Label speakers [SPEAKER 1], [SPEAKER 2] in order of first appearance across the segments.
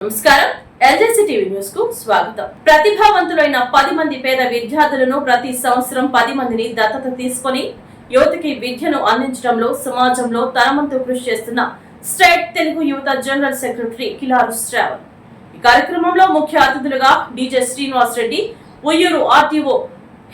[SPEAKER 1] నమస్కారం ఎల్జేసీ TV news కు స్వాగతం. ప్రతిభావంతులైన 10 మంది పేద విద్యార్థులను ప్రతి సంవత్సరం 10 మందిని దత్తత తీసుకొని యువతకి విద్యను అందించడంలో సమాజంలో తనవంతు కృషి చేస్తున్న స్టేట్ తెలుగు యువత జనరల్ సెక్రటరీ కిలారు శ్రావణ్. ఈ కార్యక్రమంలో ముఖ్య అతిథులుగా DJ Srinivas Reddy, Uyyuru RTO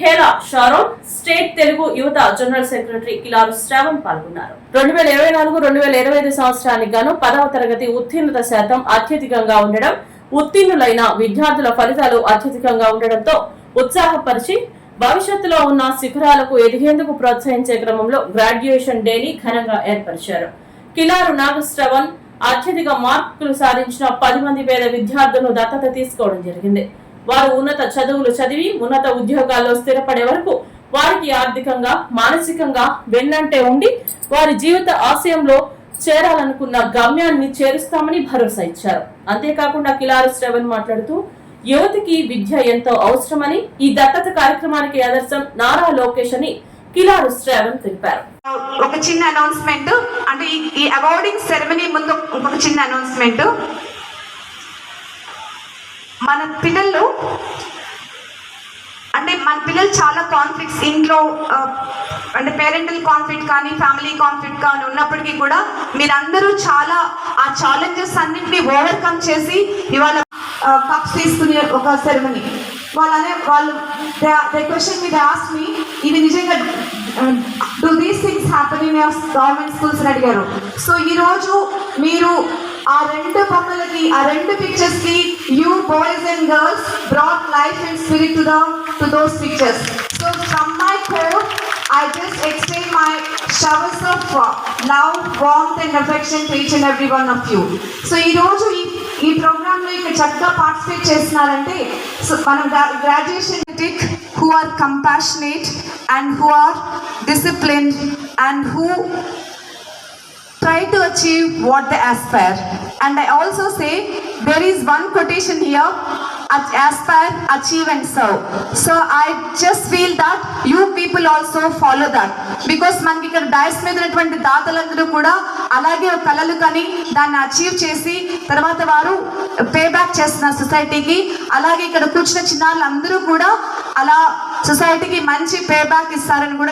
[SPEAKER 1] Hela Sharon, state Telugu యువత జనరల్ సెక్రటరీ కిలారు శ్రావణ్ పాల్గొన్నారు. 2024-2025 సంవత్సరానికి గాను 10వ తరగతి ఉత్తీర్ణత శాతం అత్యధికంగా ఉండడం, ఉత్తీర్ణులైన విద్యార్థుల ఫలితాలు అత్యధికంగా ఉండడంతో ఉత్సాహపరిచి భవిష్యత్తులో ఉన్న శిఖరాలకు ఎదిగేందుకు ప్రోత్సహించే క్రమంలో గ్రాడ్యుయేషన్ డేని ఘనంగా ఏర్పరిచారు. కిలారు నాగశ్రవణ్ అత్యధిక మార్కులు సాధించిన 10 మంది పేద విద్యార్థులను దత్తత తీసుకోవడం జరిగింది. వారు ఉన్నత చదువులు చదివి ఉన్నత ఉద్యోగాల్లో స్థిరపడే వరకు వారికి ఆర్థికంగా, మానసికంగా వెన్నంటే ఉండి వారి జీవిత ఆశయంలో చేరాలనుకున్న గమ్యాన్ని చేరుస్తామని భరోసా ఇచ్చారు. అంతేకాకుండా కిలారు శ్రవణ్ మాట్లాడుతూ యువతికి విద్య ఎంతో అవసరమని, ఈ దత్తత కార్యక్రమానికి ఆదర్శం నారా లోకేష్ అని కిలారు శ్రవణ్ తెలిపారు.
[SPEAKER 2] ఒక చిన్న అనౌన్స్మెంట్, అంటే ఈ అవార్డింగ్ సెరమనీ ముందు ఒక చిన్న అనౌన్స్మెంట్. మన పిల్లలు చాలా కాన్ఫ్లిక్ట్స్ ఇంట్లో, అంటే పేరెంటల్ కాన్ఫ్లిక్ట్ కానీ ఫ్యామిలీ కాన్ఫ్లిక్ట్ కానీ ఉన్నప్పటికీ కూడా మీరందరూ చాలా ఆ ఛాలెంజెస్ అన్నింటినీ ఓవర్కమ్ చేసి ఇవాళ కప్స్ తీసుకునే ఒక సెరమనీ. వాళ్ళు క్వశ్చన్ మీద ఆస్క్ మీ, ఇవి నిజంగా do these things happen in your government schools అని అడిగారు. సో ఈరోజు మీరు ఆ రెండు బొమ్మలకి, ఆ రెండు పిక్చర్స్ కి you boys and girls brought life and spirit to those pictures. So from my core I just extend my showers of love, warmth and affection to each and every one of you. So ఈ రోజు ఈ programme లో ఇక్కడ చక్కగా participate చేస్తున్నారంటే, so మనం graduation who are compassionate and who are disciplined and who try to achieve what they aspire. And I also say there is one quotation here, aspire, achieve and serve. So I just feel that you people also follow that, because మనకి ఇక్కడ dice మీద ఉన్నటువంటి దాతలందరూ కూడా అలాగే కలలు కని దాన్ని achieve చేసి తర్వాత వారు పే బ్యాక్ చేస్తున్నారు సొసైటీకి. అలాగే ఇక్కడ కూర్చున్న చిన్నారులు అందరూ కూడా అలా సొసైటీకి మంచి పే బ్యాక్ ఇస్తారని కూడా